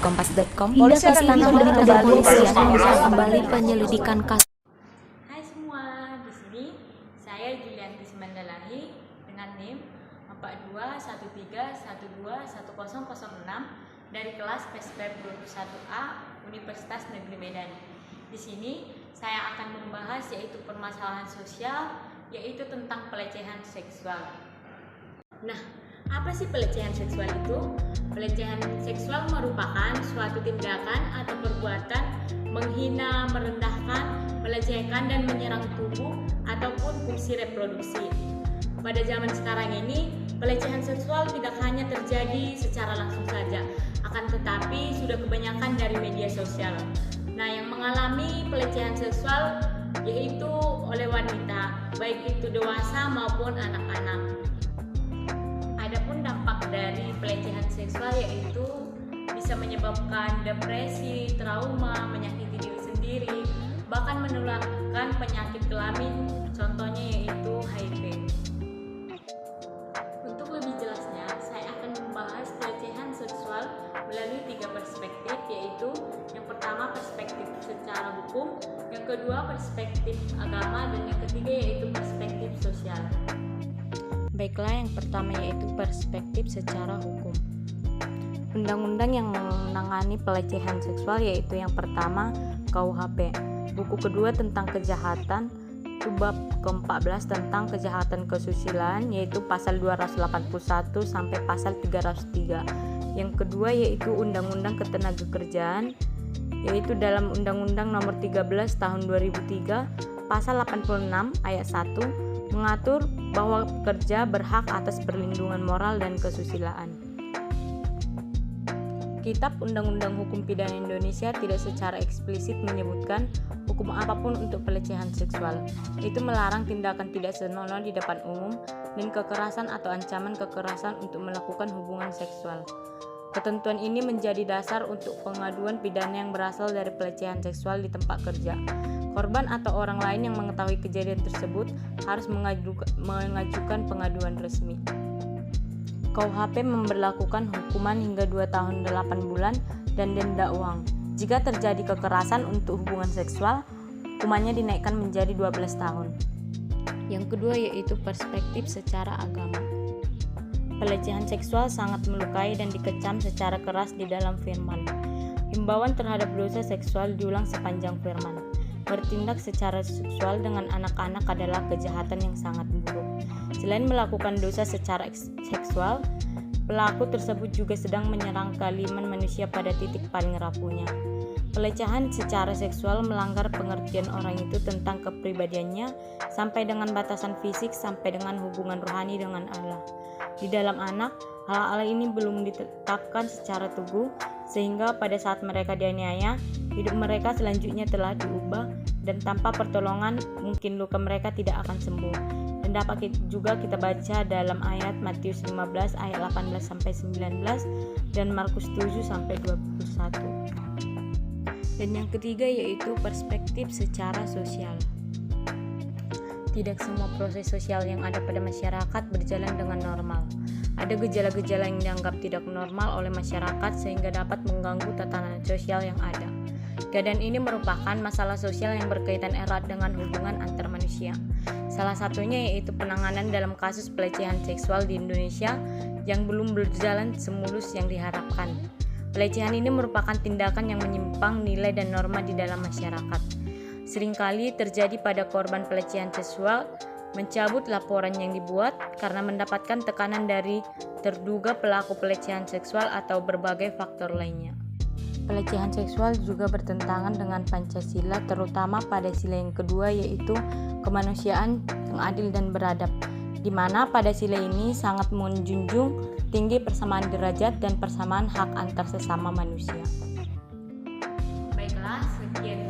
Kompas.com, Polisi Istana Kepolisian kembali penyelidikan kasus. Hai semua, di sini saya Julianti Semandalahi dengan NIM 4213121006 dari kelas PSPB 21A Universitas Negeri Medan. Di sini saya akan membahas yaitu permasalahan sosial, yaitu tentang pelecehan seksual. Nah, apa sih pelecehan seksual itu? Pelecehan seksual merupakan suatu tindakan atau perbuatan menghina, merendahkan, melecehkan dan menyerang tubuh ataupun fungsi reproduksi. Pada zaman sekarang ini, pelecehan seksual tidak hanya terjadi secara langsung saja, akan tetapi sudah kebanyakan dari media sosial. Nah, yang mengalami pelecehan seksual yaitu oleh wanita, baik itu dewasa maupun anak-anak. Adapun dampak dari pelecehan seksual yaitu bisa menyebabkan depresi, trauma, menyakiti diri sendiri, bahkan menularkan penyakit kelamin, contohnya yaitu HIV. Untuk lebih jelasnya, saya akan membahas pelecehan seksual melalui 3 perspektif, yaitu yang pertama perspektif secara hukum, yang kedua perspektif agama, dan yang ketiga yaitu perspektif sosial. Baiklah, yang pertama yaitu perspektif secara hukum. Undang-undang yang menangani pelecehan seksual yaitu yang pertama KUHP, buku kedua tentang kejahatan, bab ke-14 tentang kejahatan kesusilaan yaitu pasal 281 sampai pasal 303. Yang kedua yaitu Undang-Undang Ketenagakerjaan yaitu dalam Undang-Undang Nomor 13 Tahun 2003 pasal 86 ayat 1 mengatur bahwa pekerja berhak atas perlindungan moral dan kesusilaan. Kitab Undang-Undang Hukum Pidana Indonesia tidak secara eksplisit menyebutkan hukum apapun untuk pelecehan seksual. Itu melarang tindakan tidak senonoh di depan umum dan kekerasan atau ancaman kekerasan untuk melakukan hubungan seksual. Ketentuan ini menjadi dasar untuk pengaduan pidana yang berasal dari pelecehan seksual di tempat kerja. Korban atau orang lain yang mengetahui kejadian tersebut harus mengajukan pengaduan resmi. KUHP memberlakukan hukuman hingga 2 tahun 8 bulan dan denda uang. Jika terjadi kekerasan untuk hubungan seksual, hukumannya dinaikkan menjadi 12 tahun. Yang kedua yaitu perspektif secara agama. Pelecehan seksual sangat melukai dan dikecam secara keras di dalam firman. Himbauan terhadap dosa seksual diulang sepanjang firman. Bertindak secara seksual dengan anak-anak adalah kejahatan yang sangat buruk. Selain melakukan dosa secara seksual, pelaku tersebut juga sedang menyerang kealiman manusia pada titik paling rapuhnya. Pelecehan secara seksual melanggar pengertian orang itu tentang kepribadiannya sampai dengan batasan fisik sampai dengan hubungan rohani dengan Allah. Di dalam anak, hal-hal ini belum ditetapkan secara teguh sehingga pada saat mereka dianiaya, hidup mereka selanjutnya telah diubah dan tanpa pertolongan mungkin luka mereka tidak akan sembuh. Dan dapat juga kita baca dalam ayat Matius 15 ayat 18 sampai 19 dan Markus 7 sampai 21. Dan yang ketiga yaitu perspektif secara sosial. Tidak semua proses sosial yang ada pada masyarakat berjalan dengan normal. Ada gejala-gejala yang dianggap tidak normal oleh masyarakat sehingga dapat mengganggu tatanan sosial yang ada. Keadaan ini merupakan masalah sosial yang berkaitan erat dengan hubungan antar manusia. Salah satunya yaitu penanganan dalam kasus pelecehan seksual di Indonesia yang belum berjalan semulus yang diharapkan. Pelecehan ini merupakan tindakan yang menyimpang nilai dan norma di dalam masyarakat. Seringkali terjadi pada korban pelecehan seksual mencabut laporan yang dibuat karena mendapatkan tekanan dari terduga pelaku pelecehan seksual atau berbagai faktor lainnya. Pelecehan seksual juga bertentangan dengan Pancasila, terutama pada sila yang kedua yaitu kemanusiaan yang adil dan beradab, di mana pada sila ini sangat menjunjung tinggi persamaan derajat dan persamaan hak antar sesama manusia. Baiklah, sekian